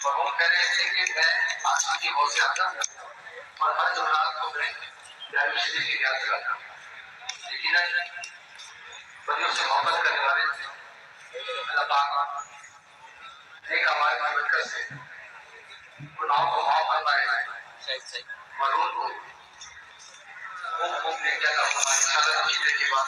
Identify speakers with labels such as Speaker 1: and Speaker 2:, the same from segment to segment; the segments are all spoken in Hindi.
Speaker 1: और वो कह रहे थे कि मैं आंसू की हो से आता और हर जुमरात को मैं प्यारी शरीफ की याद करता हूँ। लेकिन बड़ियों से मोहब्बत करने वाले अल्लाह पाक एक हमारे बरकत से गुनाहों को माफ फरमाए, मरून को खूब लेके आता हूँ। इंशाअल्लाह अकीदे की बात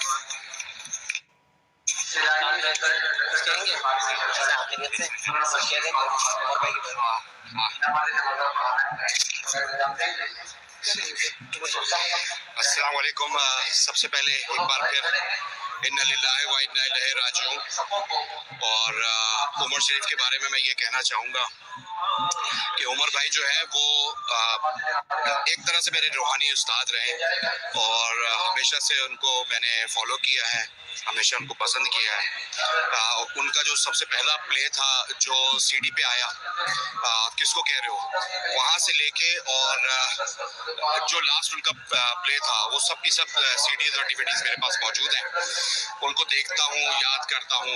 Speaker 2: अस्सलाम वालेकुम। सबसे पहले एक बार फिर इन्ना लिल्लाहि व इन्ना इलैहि राजिऊन। और उमर शरीफ के बारे में मैं ये कहना चाहूँगा कि उमर भाई जो है वो एक तरह से मेरे रूहानी उस्ताद रहे और हमेशा से उनको मैंने फॉलो किया है, हमेशा उनको पसंद किया है। उनका जो सबसे पहला प्ले था जो सीडी पे आया, किसको कह रहे हो, वहाँ से लेके और जो लास्ट उनका प्ले था वो सब की सब सीडीज और डीवीडीज मेरे पास मौजूद हैं। उनको देखता हूँ, याद करता हूँ।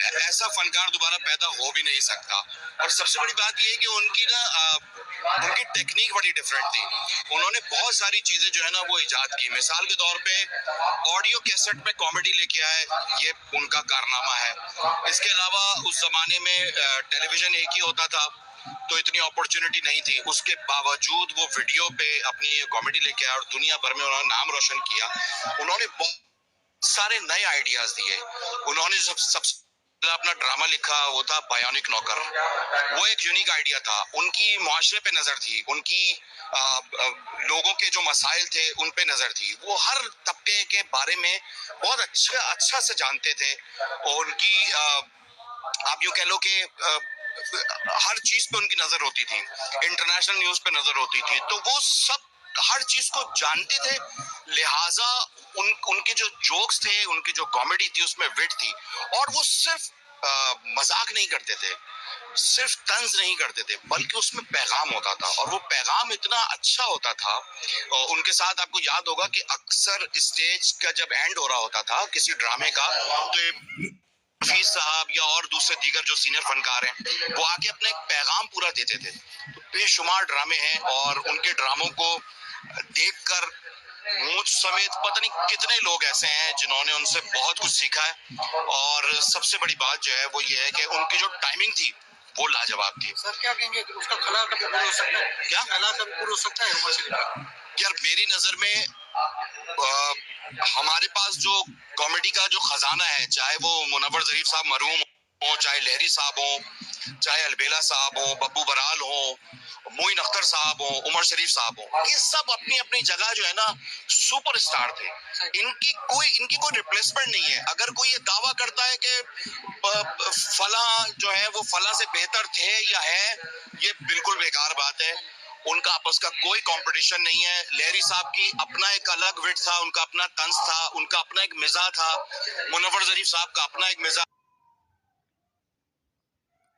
Speaker 2: ऐसा फनकार दोबारा पैदा हो भी नहीं सकता। और सबसे बड़ी बात ये है कि उनकी उनकी टेक्निक बड़ी डिफरेंट थी। उन्होंने बहुत सारी चीजें जो है ना वो इजाद की। मिसाल के तौर पे ऑडियो कैसेट में कॉमेडी लेके आए, ये उनका कारनामा है। इसके अलावा उस जमाने में टेलीविजन एक ही होता था तो इतनी अपॉर्चुनिटी नहीं थी, उसके बावजूद वो वीडियो पे अपनी कॉमेडी लेके आए और दुनिया भर में उन्होंने नाम रोशन किया। उन्होंने बहुत सारे नए आइडियाज दिए। उन्होंने सबसे अपना ड्रामा लिखा वो था बायोनिक नौकर। वो एक यूनिक आइडिया था। उनकी मुआशरे पे नजर थी, उनकी लोगों के जो मसाइल थे उन पे नजर थी। वो हर तबके के बारे में बहुत अच्छा से जानते थे। और उनकी आप यूँ कह लो कि हर चीज पे उनकी नजर होती थी, इंटरनेशनल न्यूज पे नजर होती थी। तो वो सब हर चीज को जानते थे, लिहाजा उनके जो जोक्स थे, उनकी जो कॉमेडी थी उसमें विट थी। और वो सिर्फ मजाक नहीं करते थे, सिर्फ तंज नहीं करते थे, बल्कि उसमें पैगाम होता था। और वो पैगाम इतना अच्छा होता था। उनके साथ आपको याद होगा कि अक्सर स्टेज का जब एंड हो रहा होता था किसी ड्रामे का, तो हफीज साहब या और दूसरे दीगर जो सीनियर फनकार हैं वो आके अपना एक पैगाम पूरा देते थे। तो बेशुमार ड्रामे हैं और उनके ड्रामों को देखकर मुझ समेत पता नहीं कितने लोग ऐसे हैं जिन्होंने उनसे बहुत कुछ सीखा है। और सबसे बड़ी बात जो है वो ये है कि उनकी जो टाइमिंग थी वो लाजवाब थी।
Speaker 1: सर क्या कहेंगे, उसका खला कभी पूरा हो सकता है?
Speaker 2: क्या
Speaker 1: खला कभी पूरा हो सकता है उमर शरीफ का?
Speaker 2: यार मेरी नजर में हमारे पास जो कॉमेडी का जो खजाना है, चाहे वो मुनव्वर ज़रीफ साहब मरहूम हो, चाहे लहरी साहब हो, चाहे अलबेला साहब हो, बब्बू बराल हो, मोइन अख्तर साहब हो, उमर शरीफ साहब हो, ये सब अपनी अपनी जगह जो है ना सुपरस्टार थे। इनकी कोई रिप्लेसमेंट नहीं है। अगर कोई ये दावा करता है कि फला जो है वो फला से बेहतर थे या है, ये बिल्कुल बेकार बात है। उनका आपस का कोई कंपटीशन नहीं है। लहरी साहब की अपना एक अलग विट था, उनका अपना तंज था, उनका अपना एक मिजाज था। मुनव्वर ज़रीफ साहब का अपना एक मिजाज